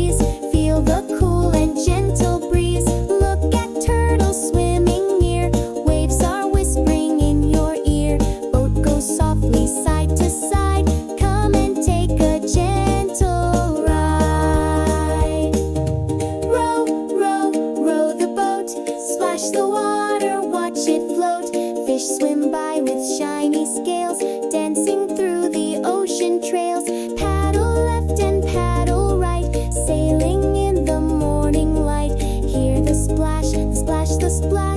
seas. Feel the cool and gentle breeze. Look at turtles swimming near. Waves are whispering in your ear. Boat goes softly side to side. Come and take a gentle ride. Row, row, row the boat. Splash the water, watch it float. Fish swim by with shiny scales, dancing through the ocean trails. Paddle left and paddle right, sailing in the morning light. Hear the splash, the splash, the splash.